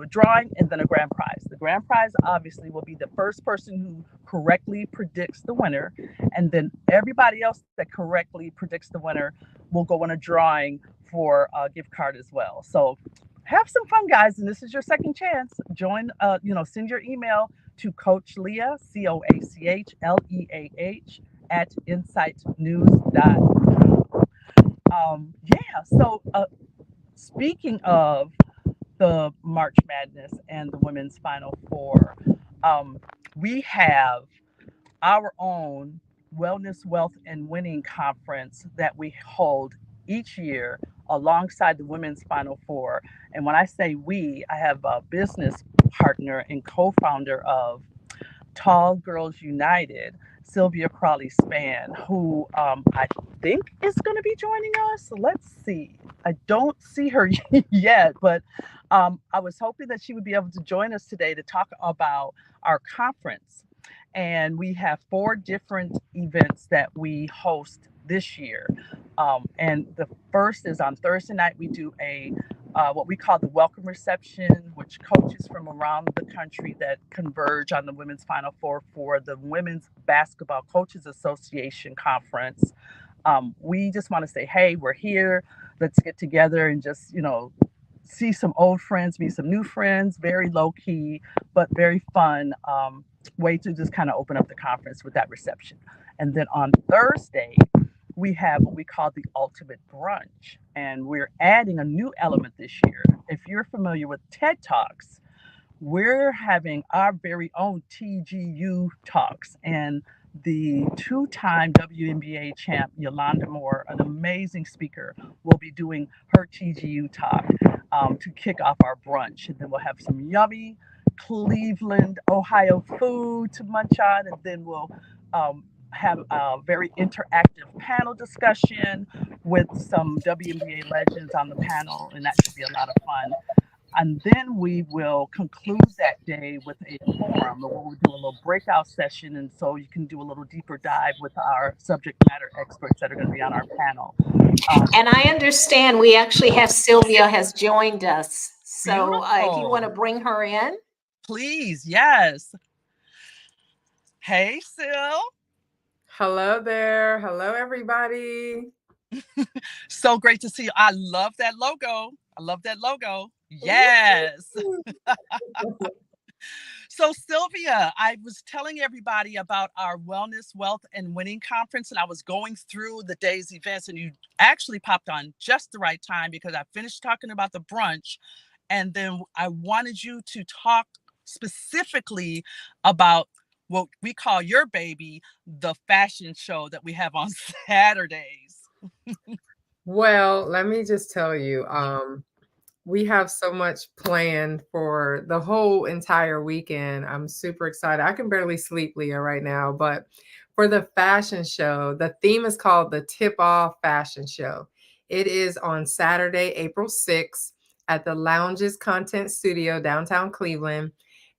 drawing and then a grand prize. The grand prize obviously will be the first person who correctly predicts the winner, and then everybody else that correctly predicts the winner will go on a drawing for a gift card as well. So have some fun, guys, and this is your second chance. Join, send your email to Coach Leah, CoachLeah at insightnews.com. So speaking of the March Madness and the Women's Final Four, we have our own Wellness, Wealth, and Winning Conference that we hold each year alongside the Women's Final Four. And when I say we, I have a business partner and co-founder of Tall Girls United, Sylvia Crawley-Spann, who I think is going to be joining us. Let's see. I don't see her yet, but I was hoping that she would be able to join us today to talk about our conference. And we have 4 different events that we host this year. And the first is on Thursday night. We do a what we call the welcome reception, which coaches from around the country that converge on the Women's Final Four for the Women's Basketball Coaches Association Conference. We just want to say, hey, we're here. Let's get together and just, see some old friends, meet some new friends. Very low key, but very fun way to just kind of open up the conference with that reception. And then on Thursday, we have what we call the ultimate brunch. And we're adding a new element this year. If you're familiar with TED Talks, we're having our very own TGU Talks. And the 2-time WNBA champ, Yolanda Moore, an amazing speaker, will be doing her TGU Talk to kick off our brunch. And then we'll have some yummy Cleveland, Ohio food to munch on. And then we'll have a very interactive panel discussion with some WNBA legends on the panel, and that should be a lot of fun. And then we will conclude that day with a forum where we'll do a little breakout session, and so you can do a little deeper dive with our subject matter experts that are going to be on our panel. And I understand we actually have Sylvia has joined us. So if you want to bring her in. Please, yes. Hey, Sil. Hello there. Hello, everybody. So great to see you. I love that logo. Yes. So Sylvia, I was telling everybody about our Wellness, Wealth, and Winning Conference, and I was going through the day's events, and you actually popped on just the right time because I finished talking about the brunch, and then I wanted you to talk specifically about what we call your baby, the fashion show that we have on Saturdays. Well, let me just tell you, we have so much planned for the whole entire weekend. I'm super excited. I can barely sleep, Leah, right now. But for the fashion show, the theme is called the Tip Off Fashion Show. It is on Saturday, April 6th at the Lounges Content Studio, downtown Cleveland.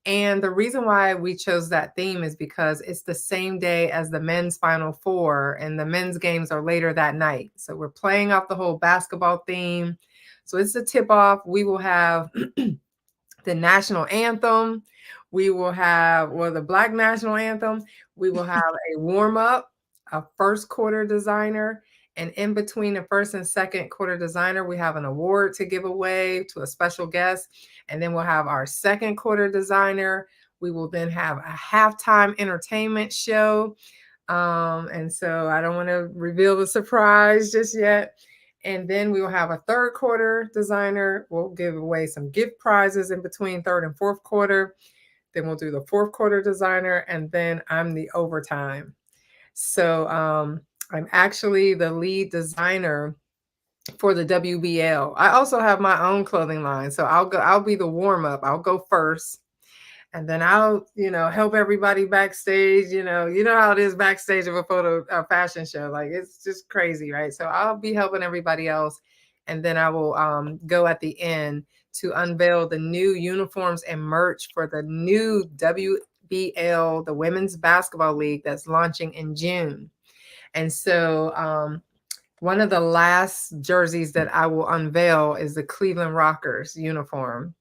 And the reason why we chose that theme is because it's the same day as the men's Final Four, and the men's games are later that night. So we're playing off the whole basketball theme. So it's a tip off. We will have the national anthem. We will have, the Black national anthem. We will have a warm up, a first quarter designer. And in between the first and second quarter designer, we have an award to give away to a special guest. And then we'll have our second quarter designer. We will then have a halftime entertainment show. And so I don't want to reveal the surprise just yet. And then we will have a third quarter designer. We'll give away some gift prizes in between third and fourth quarter. Then we'll do the fourth quarter designer. And then I'm the overtime. So I'm actually the lead designer for the WBL. I also have my own clothing line. So I'll be the warm up. I'll go first. And then I'll, help everybody backstage. You know how it is backstage of a fashion show. Like, it's just crazy, right? So I'll be helping everybody else. And then I will go at the end to unveil the new uniforms and merch for the new WBL, the Women's Basketball League, that's launching in June. And so one of the last jerseys that I will unveil is the Cleveland Rockers uniform.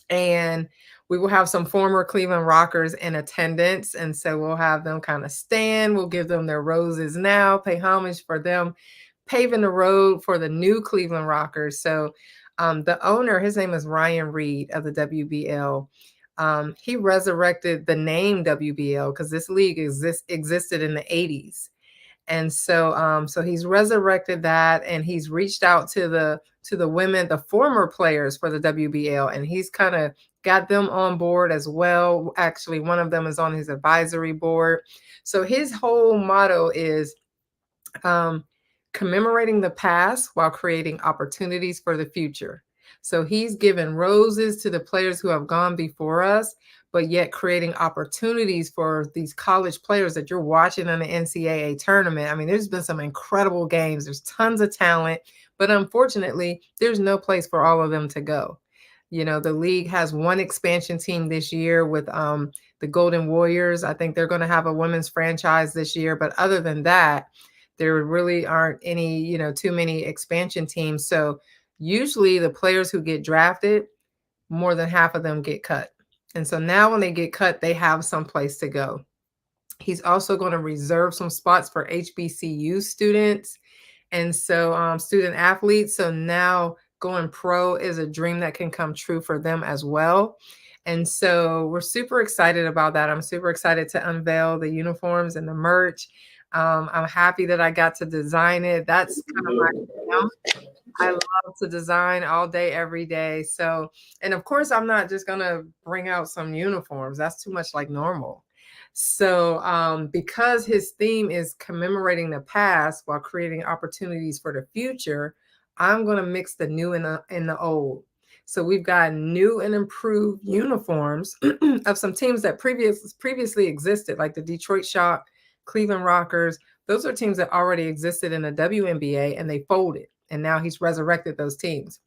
And we will have some former Cleveland Rockers in attendance. And so we'll have them kind of stand. We'll give them their roses now, pay homage for them, paving the road for the new Cleveland Rockers. So the owner, his name is Ryan Reed of the WBL. He resurrected the name WBL because this league existed in the 80s. And so so he's resurrected that, and he's reached out to the women, the former players for the WBL, and he's kind of got them on board as well. Actually, one of them is on his advisory board. So his whole motto is commemorating the past while creating opportunities for the future. So he's given roses to the players who have gone before us, but yet creating opportunities for these college players that you're watching in the NCAA tournament. I mean, there's been some incredible games. There's tons of talent, but unfortunately, there's no place for all of them to go. You know, the league has one expansion team this year with the Golden Warriors. I think they're going to have a women's franchise this year. But other than that, there really aren't any, you know, too many expansion teams. So usually the players who get drafted, more than half of them get cut. And so now when they get cut, they have some place to go. He's also going to reserve some spots for HBCU students and so student athletes. So now going pro is a dream that can come true for them as well. And so we're super excited about that. I'm super excited to unveil the uniforms and the merch. I'm happy that I got to design it. That's kind of my I love to design all day, every day. So, and of course, I'm not just going to bring out some uniforms. That's too much like normal. So because his theme is commemorating the past while creating opportunities for the future, I'm going to mix the new and the old. So we've got new and improved uniforms of some teams that previously existed, like the Detroit Shock, Cleveland Rockers. Those are teams that already existed in the WNBA and they folded. And now he's resurrected those teams.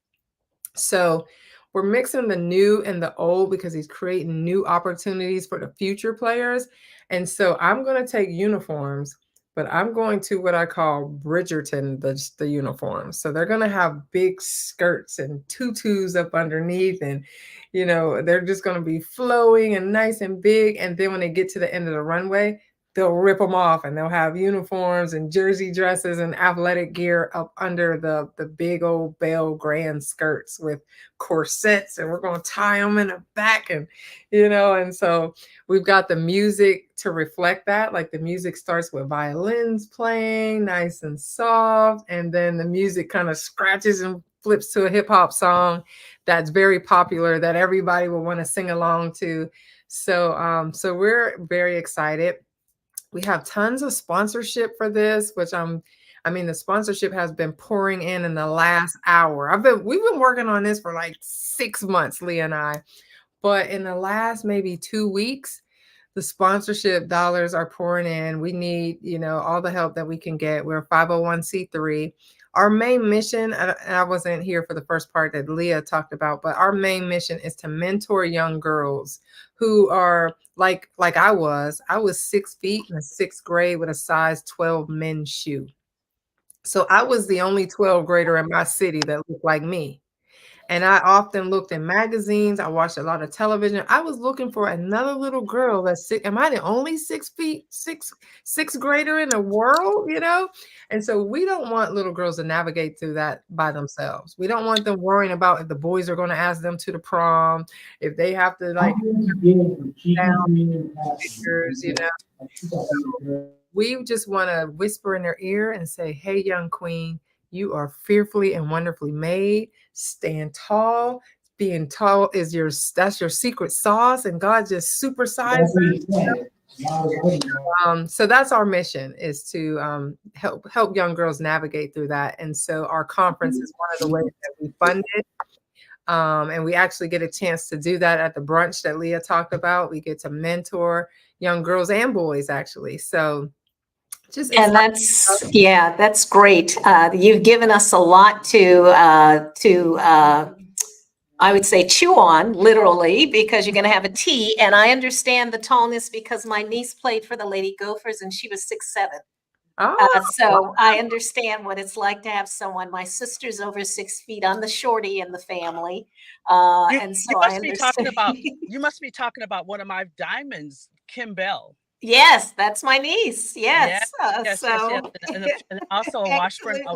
So we're mixing the new and the old because he's creating new opportunities for the future players. And so I'm going to take uniforms, but I'm going to what I call Bridgerton, the uniforms. So they're going to have big skirts and tutus up underneath. And, you know, they're just going to be flowing and nice and big. And then when they get to the end of the runway, they'll rip them off and they'll have uniforms and jersey dresses and athletic gear up under the big old bell grand skirts with corsets, and we're going to tie them in the back, and you know, and so we've got the music to reflect that. Like the music starts with violins playing nice and soft, and then the music kind of scratches and flips to a hip hop song that's very popular that everybody will want to sing along to. So we're very excited. We have tons of sponsorship for this, which I mean, the sponsorship has been pouring in the last hour. We've been working on this for like 6 months, Leah and I, but in the last maybe 2 weeks, the sponsorship dollars are pouring in. We need, you know, all the help that we can get. We're a 501c3. Our main mission, and I wasn't here for the first part that Leah talked about, but our main mission is to mentor young girls who are like I was 6 feet in the 6th grade with a size 12 men's shoe. So I was the only 12th grader in my city that looked like me. And I often looked in magazines. I watched a lot of television. I was looking for another little girl that's sick. Am I the only 6 feet, sixth grader in the world? You know? And so we don't want little girls to navigate through that by themselves. We don't want them worrying about if the boys are going to ask them to the prom, if they have to like down pictures, you know. So we just want to whisper in their ear and say, hey, young queen, you are fearfully and wonderfully made. Stand tall. Being tall is that's your secret sauce, and God just supersized that. So that's our mission, is to help young girls navigate through that. And so our conference is one of the ways that we fund it. And we actually get a chance to do that at the brunch that Leah talked about. We get to mentor young girls and boys, actually. So and that's great. You've given us a lot to I would say chew on, literally, because you're going to have a tea. And I understand the tallness because my niece played for the Lady Gophers and she was 6'7". So I understand what it's like to have someone. My sister's over 6 feet. I'm the shorty in the family, and so I understand. You must be talking about one of my diamonds, Kim Bell. Yes, that's my niece. Yes. Yes. And also a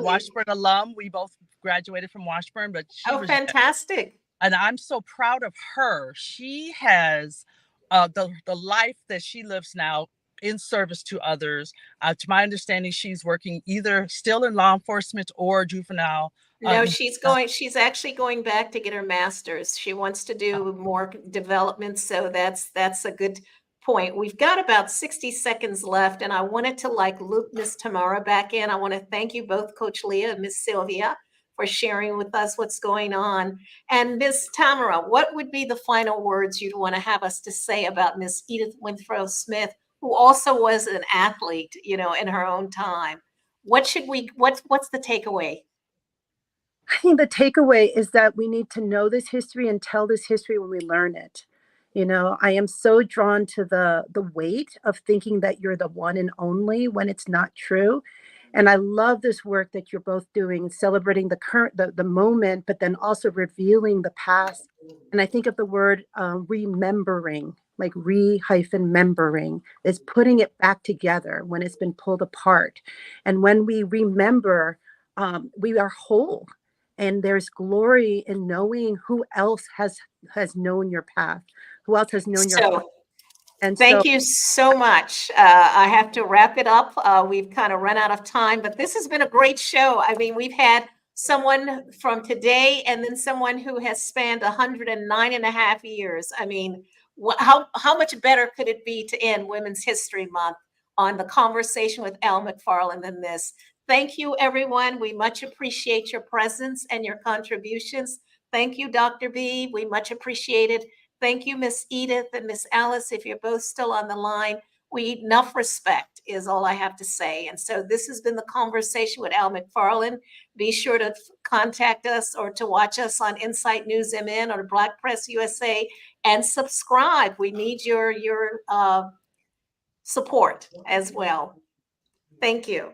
Washburn alum. We both graduated from Washburn, but she was fantastic. And I'm so proud of her. She has the life that she lives now in service to others. To my understanding, she's working either still in law enforcement or juvenile. No, she's actually going back to get her master's. She wants to do more development. So that's a good point. We've got about 60 seconds left, and I wanted to loop Miss Tamara back in. I want to thank you both, Coach Leah and Miss Sylvia, for sharing with us what's going on. And Miss Tamara, what would be the final words you'd want to have us to say about Miss Edith Renfrow Smith, who also was an athlete, in her own time? What's the takeaway? I think the takeaway is that we need to know this history and tell this history when we learn it. You know, I am so drawn to the weight of thinking that you're the one and only when it's not true. And I love this work that you're both doing, celebrating the current, the moment, but then also revealing the past. And I think of the word remembering, like re-membering, is putting it back together when it's been pulled apart. And when we remember, we are whole. And there's glory in knowing who else has known your path, who else has known your path. So And so thank you so much. I have to wrap it up. We've kind of run out of time, but this has been a great show. I mean, we've had someone from today and then someone who has spanned 109.5 years. I mean, how much better could it be to end Women's History Month on the conversation with Al McFarlane than this? Thank you, everyone. We much appreciate your presence and your contributions. Thank you, Dr. B. We much appreciate it. Thank you, Miss Edith and Miss Alice, if you're both still on the line. Enough respect is all I have to say. And so this has been the conversation with Al McFarlane. Be sure to contact us or to watch us on Insight News MN or Black Press USA and subscribe. We need your support as well. Thank you.